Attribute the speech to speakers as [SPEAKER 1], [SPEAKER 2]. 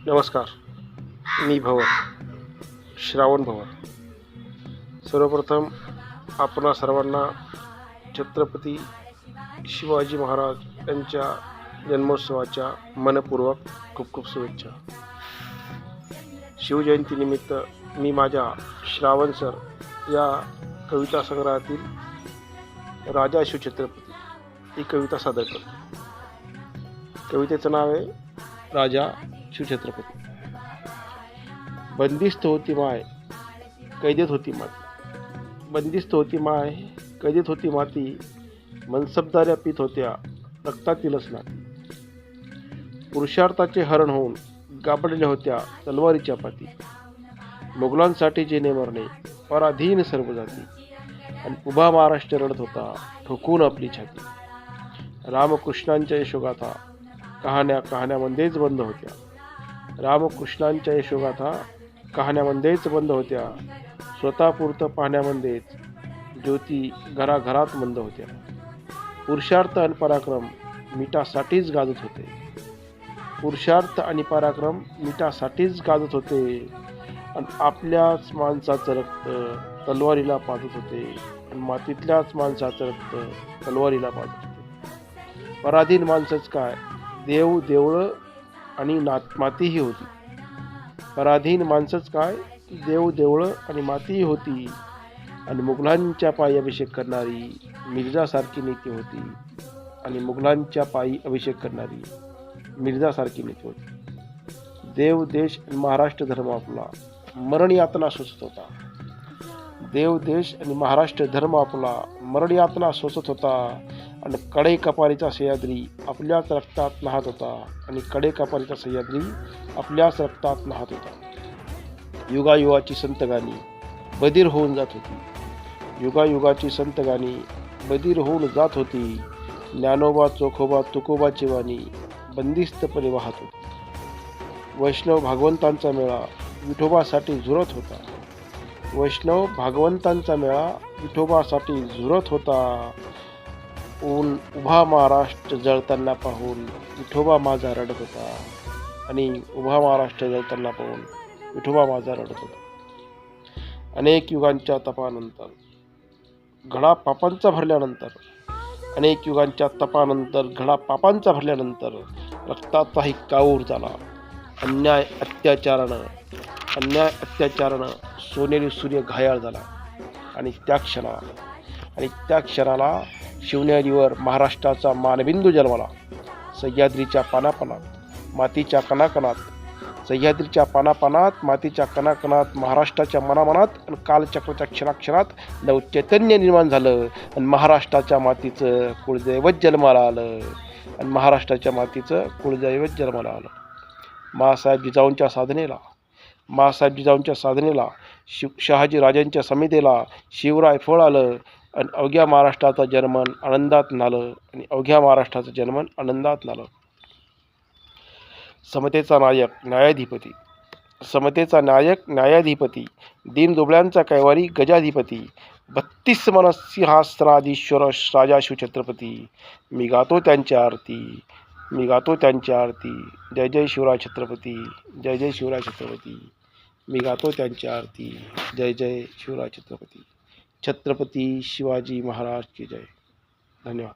[SPEAKER 1] नमस्कार. मी भवर, श्रावण भवर. सर्वप्रथम आपणा सर्वांना छत्रपती शिवाजी महाराज यांच्या जन्मोत्सवाच्या मनपूर्वक खूप खूप शुभेच्छा. शिवजयंतीनिमित्त मी माझ्या श्रावण सर या कविता संग्रहातील राजा शिवछत्रपती ही कविता सादर करतो. कवितेचं नाव आहे राजा शिवछत्रपती. बंदिस्त होती माय, कैदेत होती माती. बंदिस्त होती माय, कैदेत होती माती. मनसबदाऱ्या पीत होत्या रक्तातीलच नाती. पुरुषार्थाचे हरण होऊन गाबडल्या होत्या तलवारीच्या पाती. मुघलांसाठी जेणे मरणे पराधीन सर्व जाती. आणि उभा महाराष्ट्र रडत होता ठोकून आपली छाती. रामकृष्णांच्या यशोगाथा कहाण्यामध्येच बंद होत्या. रामकृष्णांच्या यशोगाथा कहाण्यामध्येच बंद होत्या. स्वतःपुरतं पाहण्यामध्येच ज्योती घराघरात मंद होत्या. पुरुषार्थ आणि पराक्रम मिठासाठीच गाजत होते. पुरुषार्थ आणि पराक्रम मिठासाठीच गाजत होते. आणि आपल्याच माणसाचं रक्त तलवारीला पाजत होते. आणि मातीतल्याच माणसाचं रक्त तलवारीला पाजत होते. पराधीन माणसंच काय, देव देवळं आणि मातीही होती. पराधीन माणसंच काय, देव देवळं आणि मातीही होती. आणि मुघलांच्या पायी अभिषेक करणारी मिर्झासारखी नीती होती. आणि मुघलांच्या पायी अभिषेक करणारी मिर्झासारखी नीती होती. देव देश आणि महाराष्ट्र धर्म आपला मरण यातना सोसत होता. देव देश आणि महाराष्ट्र धर्म आपला मरण यातना सोसत होता. आणि कडे कपारीचा सह्याद्री आपल्याच रक्तात नाहत होता. आणि कडे कपारीचा सह्याद्री आपल्याच रक्तात नाहत होता. युगायुगाची संत गाणी बधीर होऊन जात होती. युगायुगाची संत गाणी बधीर होऊन जात होती. ज्ञानोबा चोखोबा तुकोबाची वाणी बंदिस्तपणे वाहत होती. वैष्णव भागवंतांचा मेळा विठोबासाठी झुरत होता. वैष्णव भागवंतांचा मेळा विठोबासाठी झुरत होता. उभा महाराष्ट्र जळताना पाहून विठोबा माझा रडत होता. आणि उभा महाराष्ट्र जळताना पाहून विठोबा माझा रडत होता. अनेक युगांच्या तपानंतर घडा पापांचा भरल्यानंतर, अनेक युगांच्या तपानंतर घडा पापांचा भरल्यानंतर रक्ताचाही काऊर झाला. अन्याय अत्याचारानं सोनेरी सूर्य घायाळ झाला. आणि त्या क्षणाला शिवनेरीवर महाराष्ट्राचा मानबिंदू जन्मला. सह्याद्रीच्या पानापानात मातीच्या कणाकणात, सह्याद्रीच्या पानापानात मातीच्या कणाकणात महाराष्ट्राच्या मनामनात आणि कालचक्राच्या क्षणाक्षणात नवचैतन्य निर्माण झालं. आणि महाराष्ट्राच्या मातीचं कुळदैवत जन्माला आलं. आणि महाराष्ट्राच्या मातीचं कुळदैवत जन्माला आलं. माँसाहेब जिजाऊंच्या साधनेला शहाजी राजांच्या समितेला शिवराय फळ आलं. आणि अवघ्या महाराष्ट्राचं जन्मन आनंदात नालं. आणि अवघ्या महाराष्ट्राचं जन्मन आनंदात नालं. समतेचा नायक न्यायाधिपती दीनदुबळ्यांचा कैवारी गजाधिपती 32 मनसिंहासनाधीश्वर राजा शिवछत्रपती. मी गातो त्यांच्या आरती. जय जय शिवराय छत्रपती, जय जय शिवराय छत्रपती. मी गातो त्यांच्या आरती. जय जय शिवराय छत्रपती. छत्रपती शिवाजी महाराज की जय. धन्यवाद.